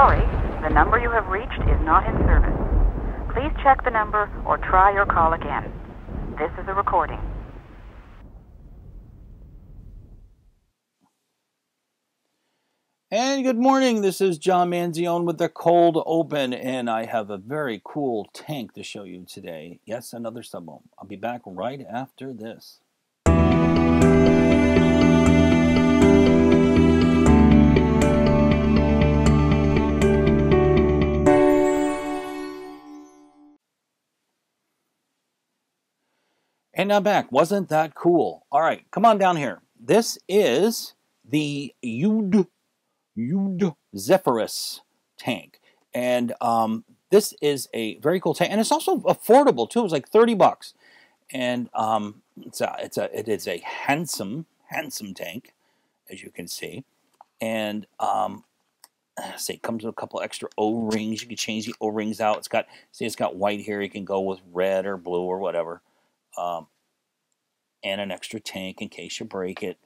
Sorry, the number you have reached is not in service. Please check the number or try your call again. This is a recording. And good morning, this is John Manzione with the Cold Open, and I have a very cool tank to show you today. Yes, another Subohm. I'll be back right after this. And I'm back. Wasn't that cool? All right, come on down here. This is the Zephyrus tank, and this is a very cool tank, and it's also affordable too. It's like 30 bucks, and it is a handsome tank, as you can see, and it comes with a couple extra O-rings. You can change the O-rings out. It's got white here. You can go with red or blue or whatever, and an extra tank in case you break it.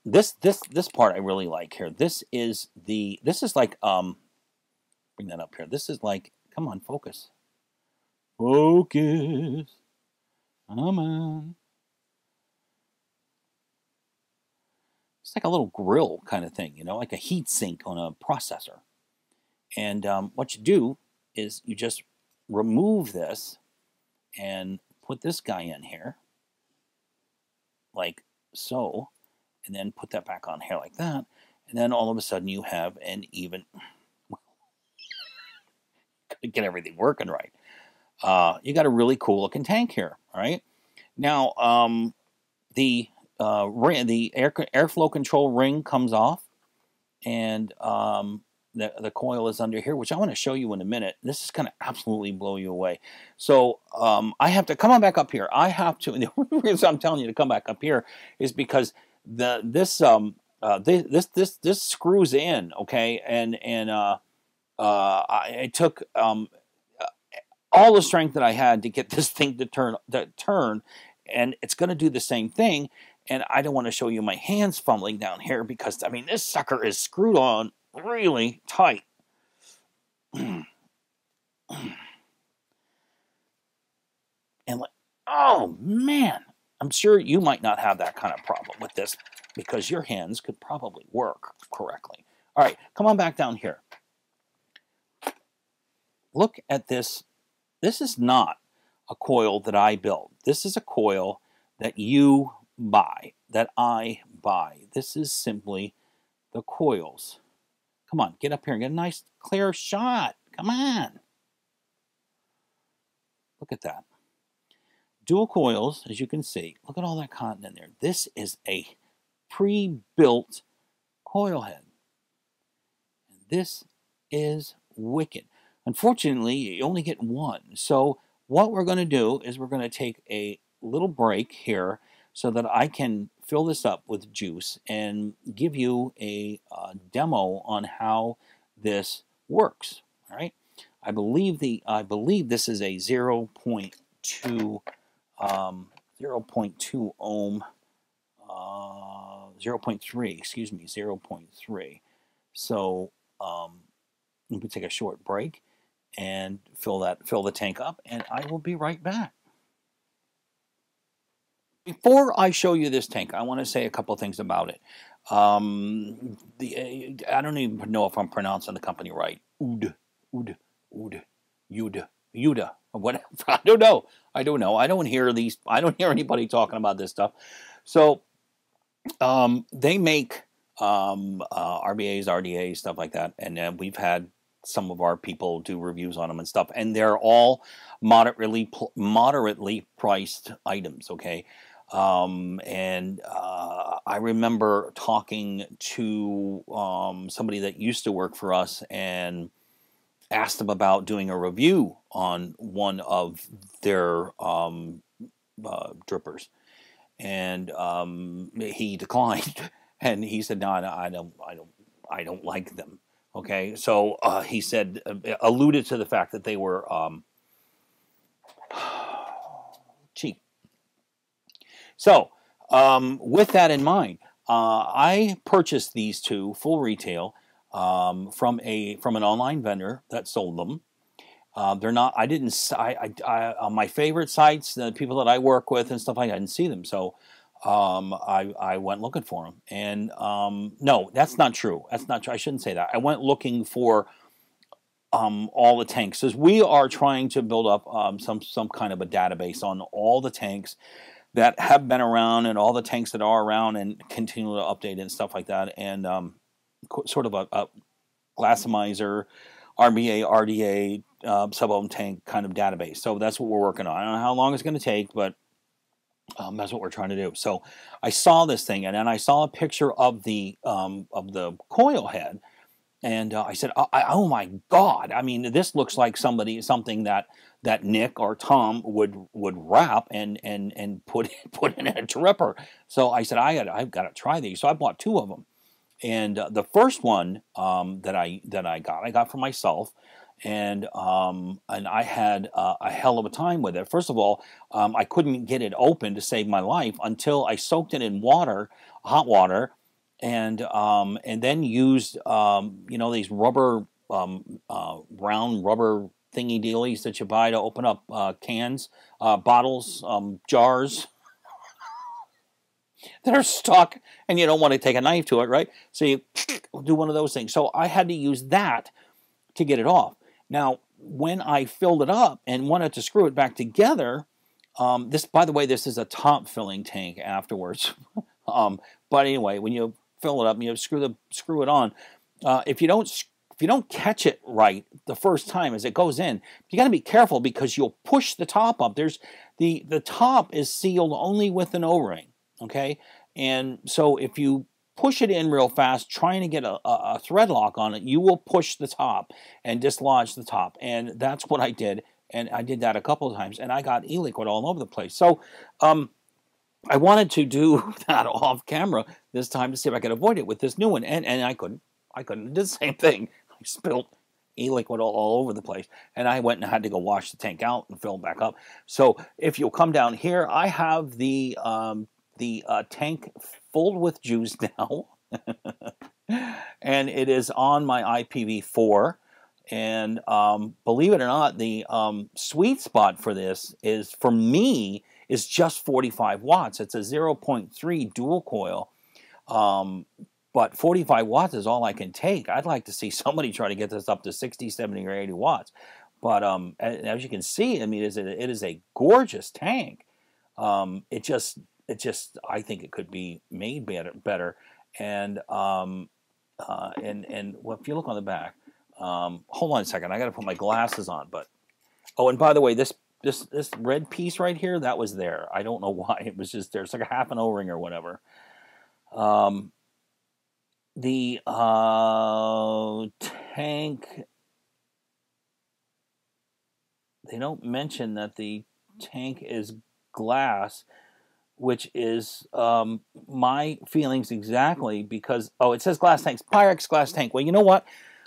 This part I really like here. This is like bring that up here. This is like, come on, focus. Focus. Come on. It's like a little grill kind of thing, you know, like a heat sink on a processor. And what you do is you just remove this and put this guy in here, like so. And then put that back on here like that, and then all of a sudden you have an even. Get everything working right. You got a really cool looking tank here. All right. Now the airflow control ring comes off, and the coil is under here, which I want to show you in a minute. This is going to absolutely blow you away. So I have to come on back up here. I have to. And the only reason I'm telling you to come back up here is because this screws in, okay, and it took all the strength that I had to get this thing to turn, and it's going to do the same thing. And I don't want to show you my hands fumbling down here because I mean this sucker is screwed on really tight. And like, oh man. I'm sure you might not have that kind of problem with this because your hands could probably work correctly. All right, come on back down here. Look at this. This is not a coil that I built. This is a coil that you buy, that I buy. This is simply the coils. Come on, get up here and get a nice clear shot. Come on. Look at that. Dual coils, as you can see. Look at all that cotton in there. This is a pre-built coil head. And this is wicked. Unfortunately, you only get one. So what we're going to do is we're going to take a little break here so that I can fill this up with juice and give you a demo on how this works. All right. I believe this is a 0.2 ohm, 0.3, excuse me, 0.3. So we can take a short break and fill the tank up, and I will be right back. Before I show you this tank, I want to say a couple things about it. I don't even know if I'm pronouncing the company right. Yuda. What? I don't know. I don't hear anybody talking about this stuff. So they make RBAs, RDAs, stuff like that, and we've had some of our people do reviews on them and stuff, and they're all moderately priced items. Okay. I remember talking to somebody that used to work for us and asked them about doing a review on one of their drippers, and he declined, and he said, "No, I don't like them." Okay, so he said, alluded to the fact that they were cheap. So with that in mind, I purchased these two full retail from an online vendor that sold them. They're not. I didn't. On my favorite sites, the people that I work with and stuff like that, I didn't see them. So I went looking for them. And no, that's not true. That's not true. I shouldn't say that. I went looking for all the tanks, because we are trying to build up some kind of a database on all the tanks that have been around and all the tanks that are around, and continue to update and stuff like that. And sort of a glassomizer, RBA, RDA, Subohm tank kind of database. So that's what we're working on. I don't know how long it's going to take, but that's what we're trying to do. So I saw this thing, and then I saw a picture of the coil head, and I said, "Oh my God! I mean, this looks like something that Nick or Tom would wrap and put in a dripper." So I said, "I've got to try these." So I bought 2 of them, and the first one that I got for myself. And I had a hell of a time with it. First of all, I couldn't get it open to save my life until I soaked it in water, hot water, and then used these rubber round rubber thingy dealies that you buy to open up cans, bottles, jars that are stuck, and you don't want to take a knife to it, right? So you do one of those things. So I had to use that to get it off. Now, when I filled it up and wanted to screw it back together, by the way, this is a top filling tank afterwards. But anyway, when you fill it up, you screw it on. If you don't catch it right the first time as it goes in, you got to be careful, because you'll push the top up. The top is sealed only with an O-ring, okay? And so if you push it in real fast, trying to get a thread lock on it, you will push the top and dislodge the top. And that's what I did. And I did that a couple of times, and I got e-liquid all over the place. So I wanted to do that off camera this time to see if I could avoid it with this new one. And I couldn't. I did the same thing. I spilled e-liquid all over the place. And I went and had to go wash the tank out and fill it back up. So if you'll come down here, I have the tank full with juice now. And it is on my IPv4. And believe it or not, the sweet spot for this is, for me, is just 45 watts. It's a 0.3 dual coil. But 45 watts is all I can take. I'd like to see somebody try to get this up to 60, 70, or 80 watts. But as you can see, I mean, it is a gorgeous tank. It just, I think it could be made better. And well, if you look on the back, hold on a second, I got to put my glasses on. But oh, and by the way, this red piece right here, that was there. I don't know why it was just there. It's like a half an O-ring or whatever. The tank, they don't mention that the tank is glass, which is my feelings exactly, because, oh, it says glass tanks, Pyrex glass tank. Well, you know what?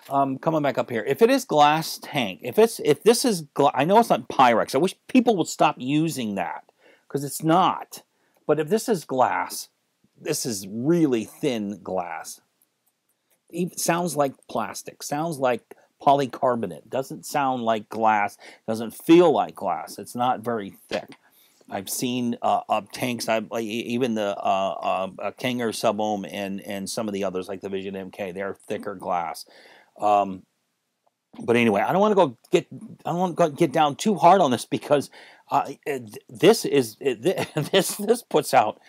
Coming back up here, if it is glass tank, if this is, I know it's not Pyrex. I wish people would stop using that, because it's not. But if this is glass, this is really thin glass. It sounds like plastic, sounds like polycarbonate. Doesn't sound like glass, doesn't feel like glass. It's not very thick. I've seen tanks, even the King or Subohm and some of the others like the Vision MK, they're thicker glass. But anyway, I don't want to get down too hard on this, because this puts out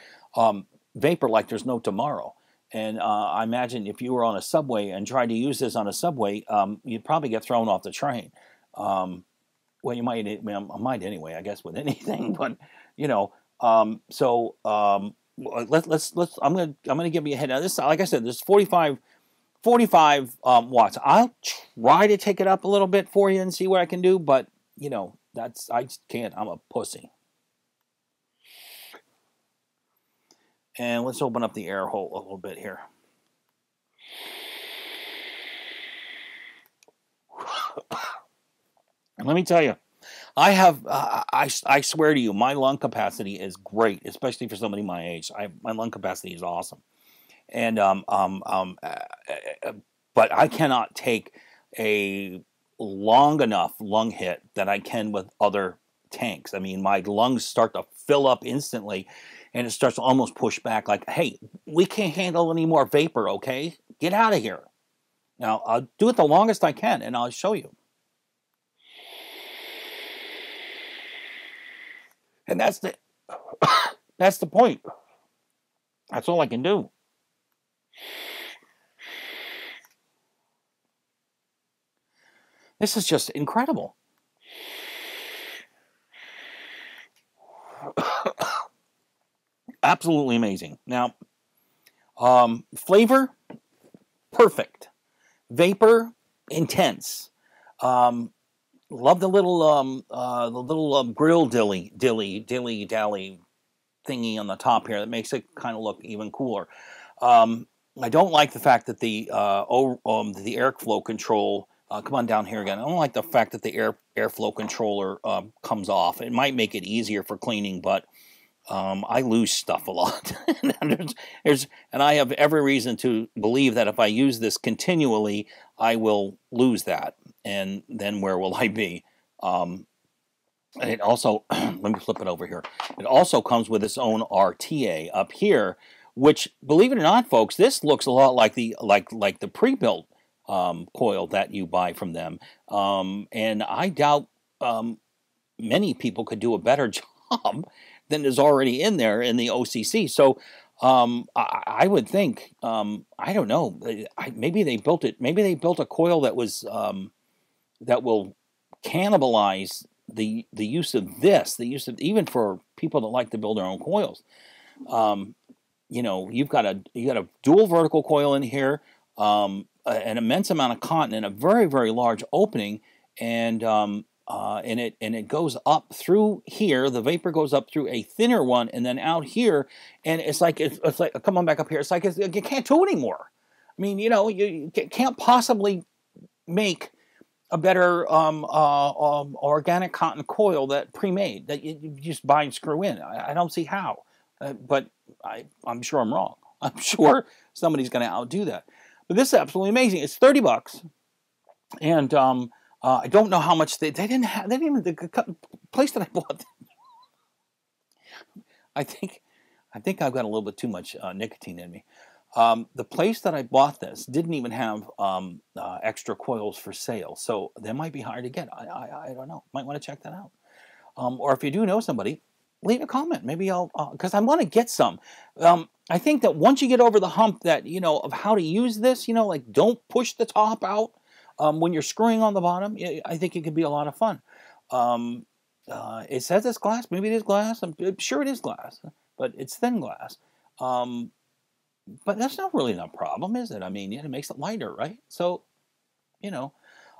vapor like there's no tomorrow. And I imagine if you were on a subway and tried to use this on a subway, you'd probably get thrown off the train. Well, you might. I mean, I might anyway, I guess, with anything. But you know, let's. I'm gonna give you a head. Now, this, like I said, there's 45 watts. I'll try to take it up a little bit for you and see what I can do. But you know, I just can't. I'm a pussy. And let's open up the air hole a little bit here. And let me tell you, I swear to you, my lung capacity is great, especially for somebody my age. My lung capacity is awesome. And but I cannot take a long enough lung hit that I can with other tanks. I mean, my lungs start to fill up instantly, and it starts to almost push back like, hey, we can't handle any more vapor, okay? Get out of here. Now, I'll do it the longest I can, and I'll show you. And that's the point. That's all I can do. This is just incredible. Absolutely amazing. Now, flavor, perfect. Vapor, intense. Love the little grill dilly dally thingy on the top here that makes it kind of look even cooler. I don't like the fact that the airflow control. Come on down here again. I don't like the fact that the airflow controller comes off. It might make it easier for cleaning, but I lose stuff a lot. and I have every reason to believe that if I use this continually, I will lose that. And then where will I be? And it also, let me flip it over here. It also comes with its own RTA up here, which, believe it or not, folks, this looks a lot like the pre-built coil that you buy from them. And I doubt many people could do a better job than is already in there in the OCC. So I would think, I don't know, maybe they built it. Maybe they built a coil that was that will cannibalize the use of this, the use of, even for people that like to build their own coils. You know, you got a dual vertical coil in here, an immense amount of cotton in a very, very large opening, and it goes up through here. The vapor goes up through a thinner one, and then out here, and it's like come on back up here. It's like you can't do it anymore. I mean, you know, you can't possibly make a better organic cotton coil that pre-made that you just buy and screw in. I don't see how, but I'm sure I'm wrong. I'm sure somebody's going to outdo that. But this is absolutely amazing. It's $30, and I don't know how much they didn't have. They didn't even the place that I bought. I think I've got a little bit too much nicotine in me. The place that I bought this didn't even have extra coils for sale, so they might be hard to get. I don't know. Might want to check that out. Or if you do know somebody, leave a comment. Maybe I'll, because I want to get some. I think that once you get over the hump that, you know, of how to use this, you know, like don't push the top out when you're screwing on the bottom. I think it could be a lot of fun. It says it's glass. Maybe it is glass. I'm sure it is glass, but it's thin glass. But that's not really a problem, is it? I mean, it makes it lighter, right? So, you know,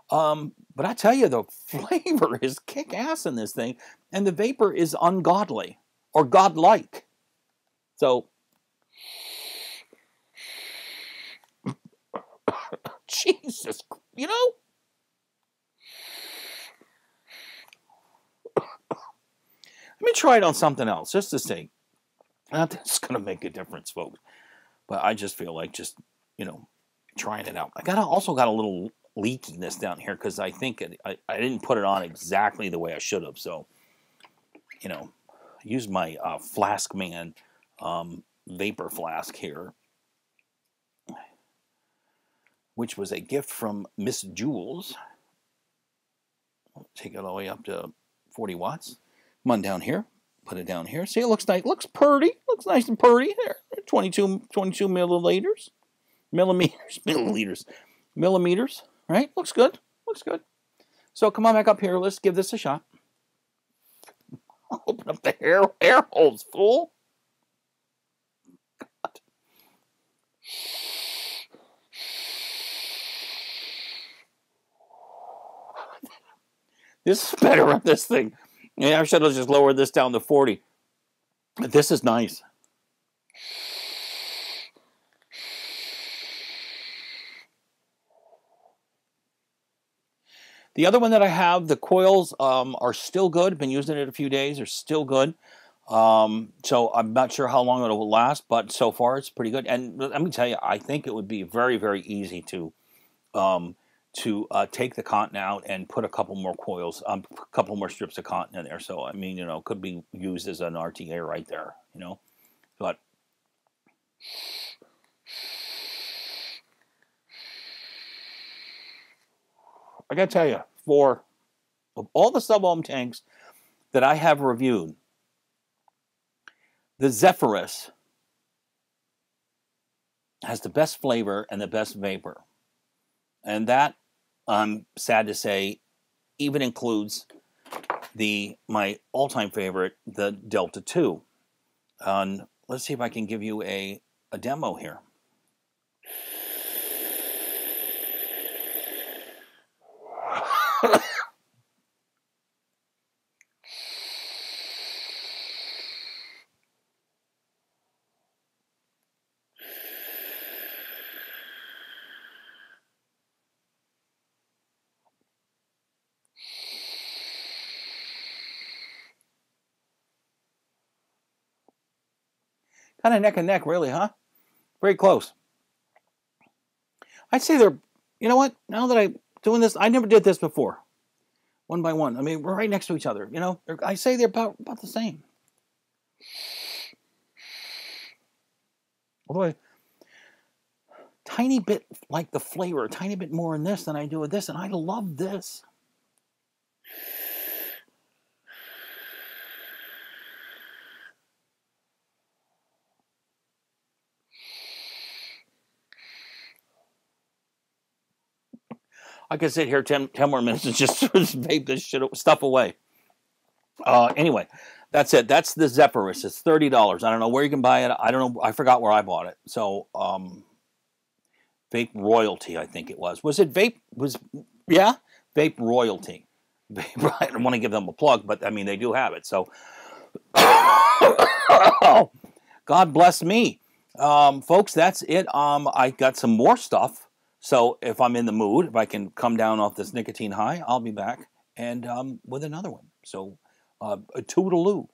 but I tell you, the flavor is kick-ass in this thing, and the vapor is ungodly or godlike. So, Jesus, you know? Let me try it on something else, just to see. Not that it's going to make a difference, folks. But I just feel like just, you know, trying it out. I also got a little leakiness down here because I think I didn't put it on exactly the way I should have. So, you know, I used my Flask Man vapor flask here, which was a gift from Miss Jules. I'll take it all the way up to 40 watts. Come on down here. Put it down here. See, it looks nice. Looks pretty. Looks nice and pretty. There, 22 milliliters. Millimeters. Right? Looks good. Looks good. So come on back up here. Let's give this a shot. Open up the air holes, fool. God. This is better on this thing. Yeah, I should have just lowered this down to 40. But this is nice. The other one that I have, the coils are still good. Been using it a few days. They're still good. So I'm not sure how long it will last, but so far it's pretty good. And let me tell you, I think it would be very, very easy to to take the cotton out and put a couple more coils, a couple more strips of cotton in there. So, I mean, you know, could be used as an RTA right there, you know. But I got to tell you, for of all the Subohm tanks that I have reviewed, the Zephyrus has the best flavor and the best vapor. And that, I'm sad to say, even includes my all-time favorite, the Delta 2. Let's see if I can give you a demo here. Kind of neck and neck, really, huh? Very close. I'd say they're, you know what? Now that I'm doing this, I never did this before. One by one. I mean, we're right next to each other. You know, I say they're about the same. Although, tiny bit like the flavor, a tiny bit more in this than I do with this, and I love this. I could sit here 10 more minutes and just vape this stuff away. Anyway, that's it. That's the Zephyrus. It's $30. I don't know where you can buy it. I don't know. I forgot where I bought it. So, Vape Royalty, I think it was. Was it Vape? Yeah? Vape Royalty. I don't want to give them a plug, but I mean, they do have it. So, God bless me. Folks, that's it. I got some more stuff. So if I'm in the mood, if I can come down off this nicotine high, I'll be back and with another one. So a toodaloo.